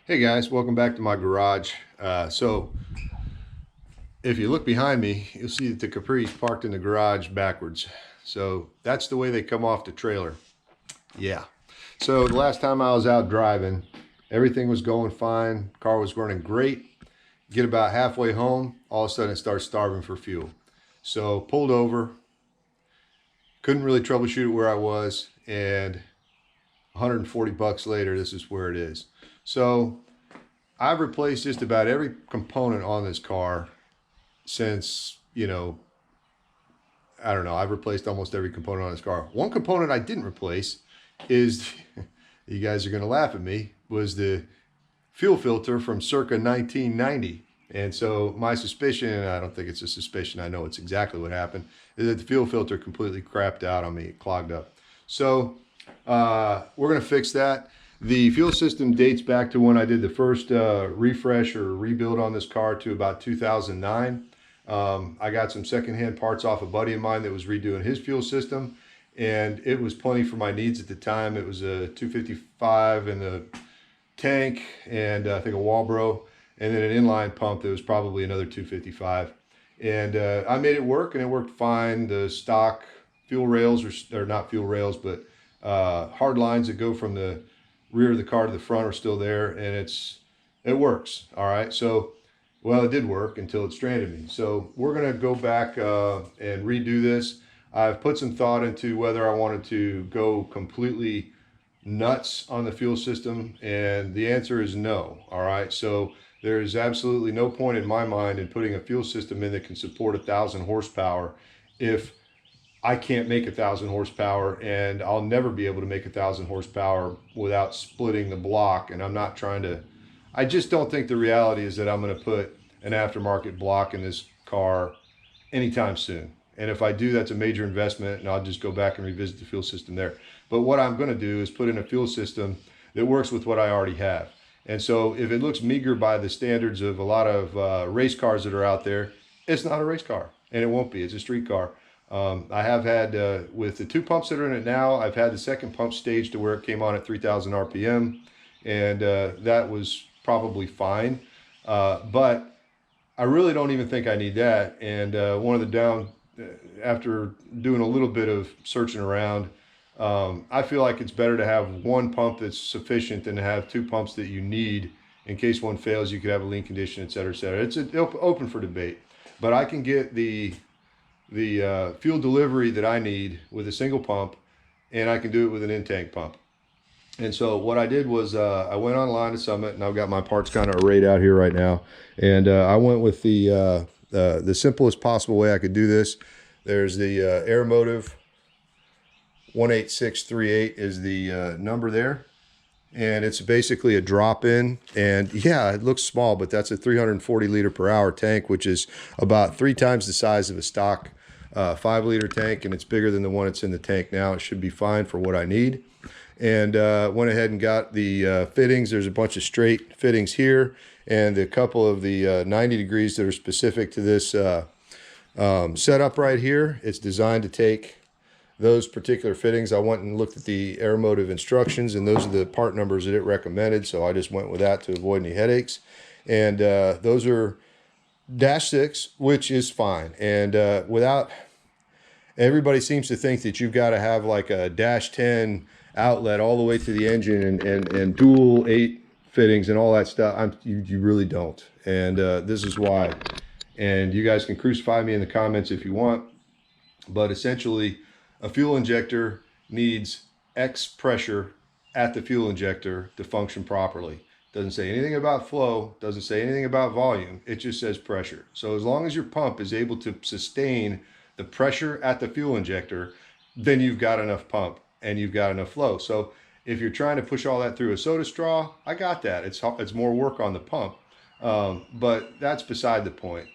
Hey guys, welcome back to my garage. So if you look behind me, you'll see that the Capri is parked in the garage backwards. So that's the way they come off the trailer. Yeah. So the last time I was out driving, everything was going fine. Car was running great. Get about halfway home, all of a sudden it starts starving for fuel. So pulled over, couldn't really troubleshoot it where I was, and 140 bucks later, this is where it is. So I've replaced just about every component on this car since, I don't know, I've replaced almost every component on this car. One component I didn't replace is, you guys are going to laugh at me, was the fuel filter from circa 1990. And so my suspicion, and I don't think it's a suspicion, I know it's exactly what happened, is that the fuel filter completely crapped out on me, it clogged up. So we're going to fix that. The fuel system dates back to when I did the first refresh or rebuild on this car to about 2009. I got some secondhand parts off a buddy of mine that was redoing his fuel system, and it was plenty for my needs at the time. It was a 255 in the tank, and I think a Walbro, and then an inline pump that was probably another 255. And I made it work, and it worked fine. The stock fuel rails, or not fuel rails, but hard lines that go from the rear of the car to the front are still there, and it works. All right. So, well, it did work until it stranded me. So we're going to go back and redo this. I've put some thought into whether I wanted to go completely nuts on the fuel system, and the answer is no. All right. So there's absolutely no point in my mind in putting a fuel system in that can support 1,000 horsepower if I can't make 1,000 horsepower, and I'll never be able to make 1,000 horsepower without splitting the block. And I'm not trying to, I just don't think the reality is that I'm going to put an aftermarket block in this car anytime soon. And if I do, that's a major investment, and I'll just go back and revisit the fuel system there. But what I'm going to do is put in a fuel system that works with what I already have. And so if it looks meager by the standards of a lot of race cars that are out there, it's not a race car, and it won't be. It's a street car. I have had, with the two pumps that are in it now, I've had the second pump staged to where it came on at 3,000 RPM, and that was probably fine. But I really don't even think I need that. And one of the after doing a little bit of searching around, I feel like it's better to have one pump that's sufficient than to have two pumps that you need in case one fails. You could have a lean condition, et cetera, et cetera. It's open for debate, but I can get the fuel delivery that I need with a single pump, and I can do it with an in-tank pump. And so what I did was I went online to Summit, and I've got my parts kind of arrayed out here right now. And I went with the simplest possible way I could do this. There's the Air Motive 18638 is the number there. And it's basically a drop-in, and yeah, it looks small, but that's a 340 liter per hour tank, which is about 3 times the size of a stock 5-liter tank, and it's bigger than the one that's in the tank now. It should be fine for what I need. And went ahead and got the fittings. There's a bunch of straight fittings here, and a couple of the 90 degrees that are specific to this setup right here. It's designed to take those particular fittings. I went and looked at the Air Motive instructions, and those are the part numbers that it recommended, so I just went with that to avoid any headaches. And those are -6, which is fine. And without, everybody seems to think that you've got to have like a -10 outlet all the way to the engine and dual 8 fittings and all that stuff. You really don't. And this is why. And you guys can crucify me in the comments if you want, but essentially a fuel injector needs X pressure at the fuel injector to function properly. Doesn't say anything about flow, doesn't say anything about volume, it just says pressure. So as long as your pump is able to sustain the pressure at the fuel injector, then you've got enough pump and you've got enough flow. So if you're trying to push all that through a soda straw, I got that. It's more work on the pump. But that's beside the point.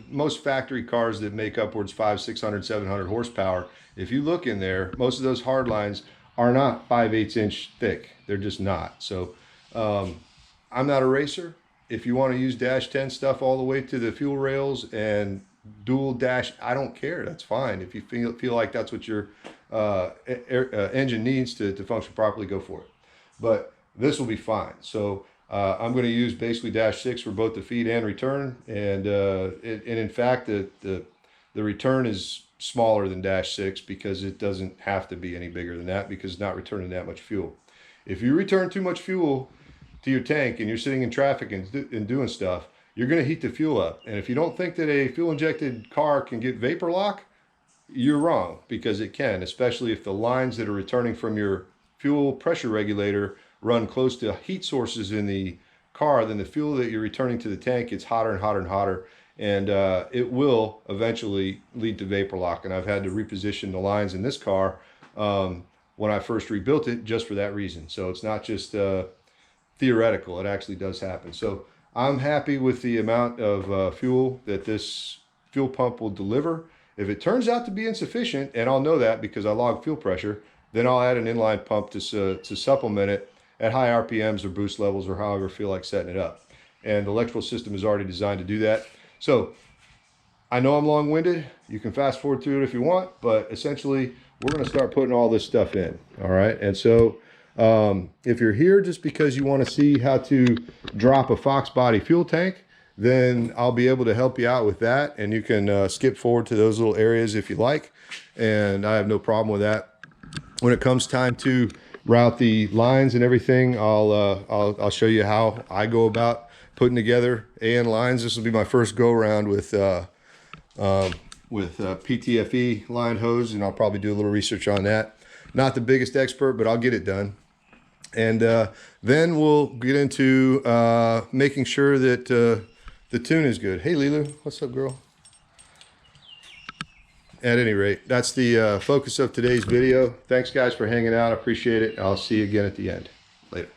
Most factory cars that make upwards 500, 600, 700 horsepower, if you look in there, most of those hard lines are not 5/8 inch thick. They're just not. So I'm not a racer. If you want to use -10 stuff all the way to the fuel rails and dual dash, I don't care. That's fine. If you feel like that's what your engine needs to function properly, go for it. But this will be fine. So I'm going to use basically -6 for both the feed and return, and in fact the return is smaller than -6 because it doesn't have to be any bigger than that because it's not returning that much fuel. If you return too much fuel to your tank and you're sitting in traffic and doing stuff, you're going to heat the fuel up. And if you don't think that a fuel injected car can get vapor lock, you're wrong, because it can, especially if the lines that are returning from your fuel pressure regulator run close to heat sources in the car. Then the fuel that you're returning to the tank gets hotter and hotter and hotter, and it will eventually lead to vapor lock. And I've had to reposition the lines in this car when I first rebuilt it just for that reason. So it's not just theoretical, it actually does happen. So I'm happy with the amount of fuel that this fuel pump will deliver. If it turns out to be insufficient, and I'll know that because I log fuel pressure, then I'll add an inline pump to supplement it at high RPMs or boost levels or however I feel like setting it up. And the electrical system is already designed to do that. So I know I'm long-winded. You can fast forward through it if you want, but essentially we're going to start putting all this stuff in. All right. And so if you're here just because you want to see how to drop a Fox body fuel tank, then I'll be able to help you out with that, and you can skip forward to those little areas if you like, and I have no problem with that. When it comes time to route the lines and everything, I'll show you how I go about putting together AN lines. This will be my first go around with PTFE line hose, and I'll probably do a little research on that. Not the biggest expert, but I'll get it done. And then we'll get into making sure that the tune is good. Hey, Lilu, what's up, girl? At any rate, that's the focus of today's video. Thanks, guys, for hanging out. I appreciate it. I'll see you again at the end. Later.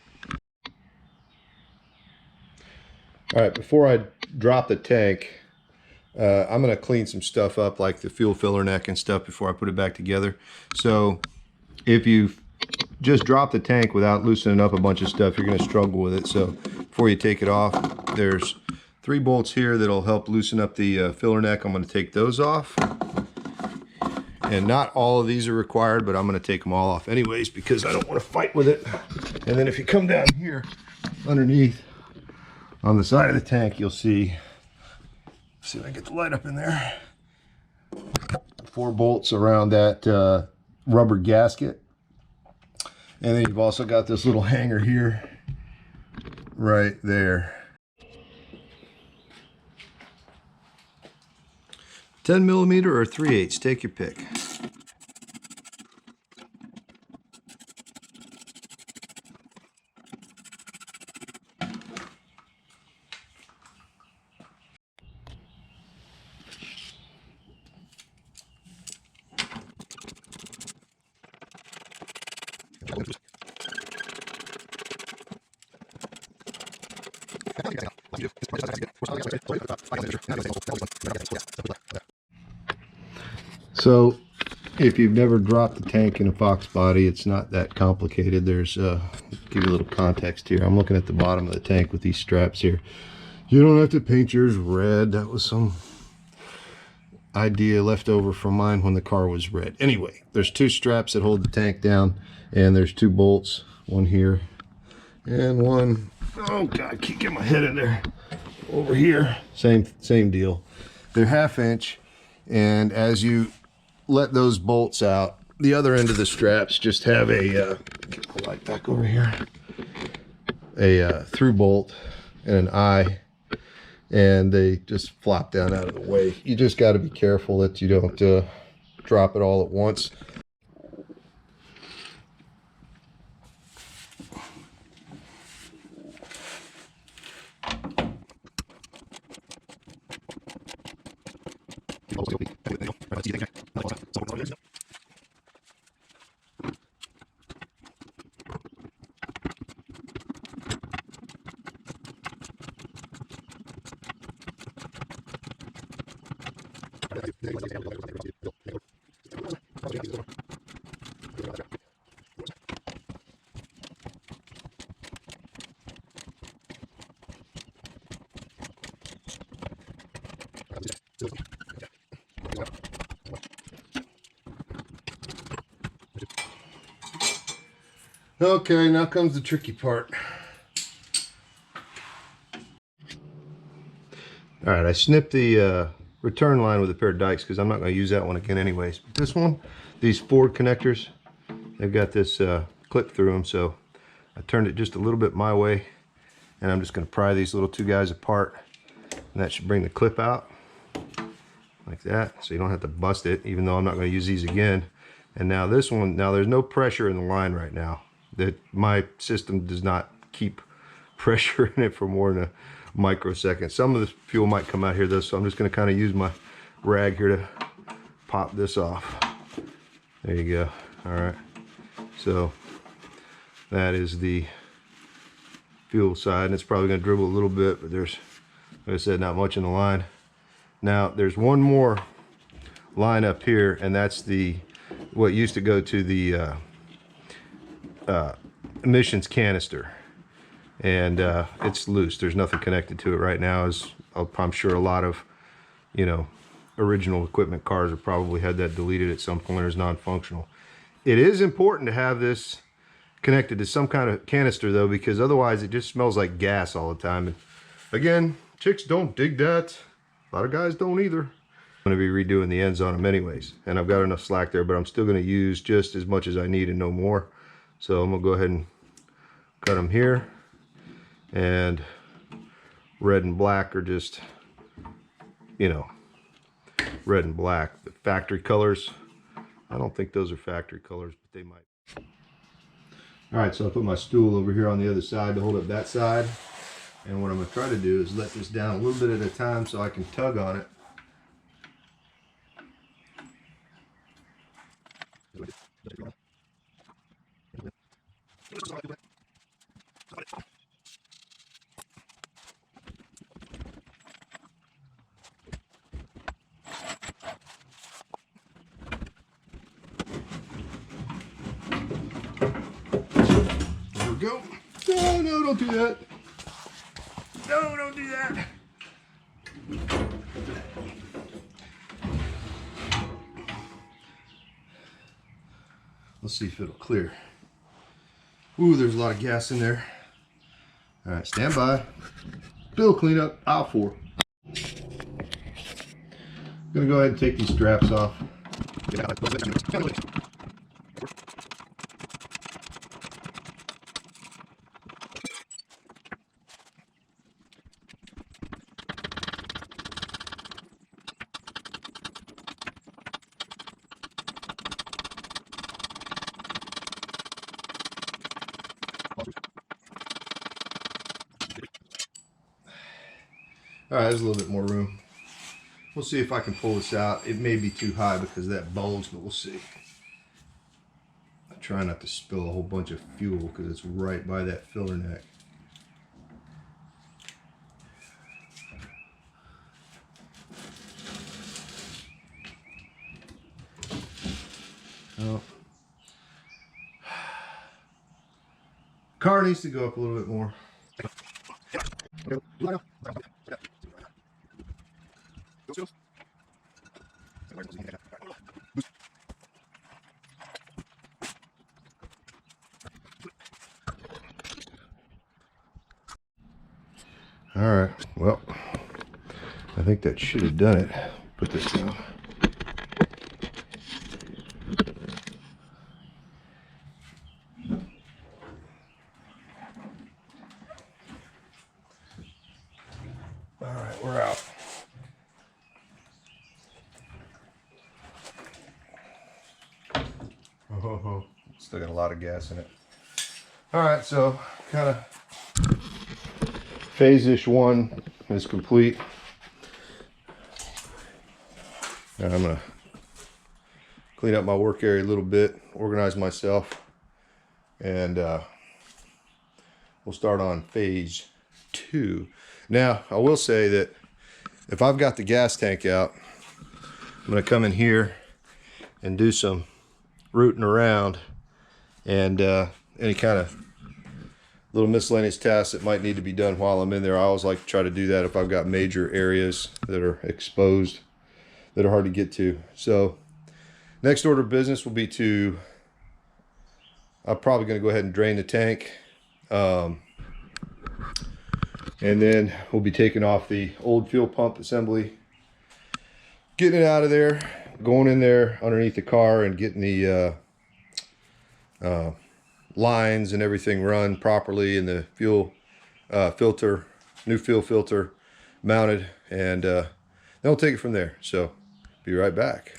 All right, before I drop the tank, I'm going to clean some stuff up, like the fuel filler neck and stuff, before I put it back together. So if you just drop the tank without loosening up a bunch of stuff, you're going to struggle with it. So before you take it off, there's 3 bolts here that'll help loosen up the filler neck. I'm going to take those off. And not all of these are required, but I'm going to take them all off anyways because I don't want to fight with it. And then if you come down here underneath on the side of the tank, you'll see if I get the light up in there. 4 bolts around that rubber gasket. And then you've also got this little hanger here, right there. 10mm or 3/8, take your pick. So if you've never dropped the tank in a Fox body, it's not that complicated. There's give you a little context here. I'm looking at the bottom of the tank with these straps here. You don't have to paint yours red. That was some idea left over from mine when the car was red. Anyway, there's 2 straps that hold the tank down, and there's 2 bolts, one here and one, oh god, I can't get my head in there, over here. Same deal. They're 1/2 inch, and as you let those bolts out, the other end of the straps just have a get the light back over here, a through bolt and an eye, and they just flop down out of the way. You just got to be careful that you don't drop it all at once. Okay, now comes the tricky part. All right, I snipped the return line with a pair of dikes because I'm not going to use that one again anyways. But this one, these Ford connectors, they've got this clip through them, so I turned it just a little bit my way, and I'm just going to pry these little two guys apart, and that should bring the clip out like that, so you don't have to bust it, even though I'm not going to use these again. And now this one, now there's no pressure in the line right now. That my system does not keep pressure in it for more than a microsecond. Some of the fuel might come out here though, so I'm just going to kind of use my rag here to pop this off. There you go. All right, so that is the fuel side, and it's probably going to dribble a little bit, but there's, like I said, not much in the line. Now there's one more line up here, and that's the what used to go to the emissions canister, and it's loose. There's nothing connected to it right now, as I'm sure a lot of, you know, original equipment cars have probably had that deleted at some point or is non-functional. It is important to have this connected to some kind of canister though, because otherwise it just smells like gas all the time. And again, chicks don't dig that. A lot of guys don't either. I'm going to be redoing the ends on them anyways, and I've got enough slack there, but I'm still going to use just as much as I need and no more. So I'm going to go ahead and cut them here, and red and black are just, you know, red and black. The factory colors, I don't think those are factory colors, but they might. All right, so I put my stool over here on the other side to hold up that side, and what I'm going to try to do is let this down a little bit at a time so I can tug on it. There we go. No, no, don't do that. No, don't do that. Let's see if it'll clear. Ooh, there's a lot of gas in there. All right, stand by. Bill cleanup, aisle 4. I'm gonna go ahead and take these straps off. All right, there's a little bit more room. We'll see if I can pull this out. It may be too high because of that bulge, but we'll see. I try not to spill a whole bunch of fuel because it's right by that filler neck. Oh. Car needs to go up a little bit more. All right, well, I think that should have done it. Put this down. All right, we're out. Oh, still got a lot of gas in it. All right, so kind of phase-ish 1 is complete. And I'm gonna clean up my work area a little bit, organize myself, and we'll start on phase 2. Now, I will say that if I've got the gas tank out, I'm gonna come in here and do some rooting around, and any kind of little miscellaneous tasks that might need to be done while I'm in there. I always like to try to do that if I've got major areas that are exposed that are hard to get to. So next order of business will be to, I'm probably going to go ahead and drain the tank. And then we'll be taking off the old fuel pump assembly, getting it out of there, going in there underneath the car and getting the lines and everything run properly, and the fuel filter, new fuel filter mounted, and then we'll take it from there. So be right back.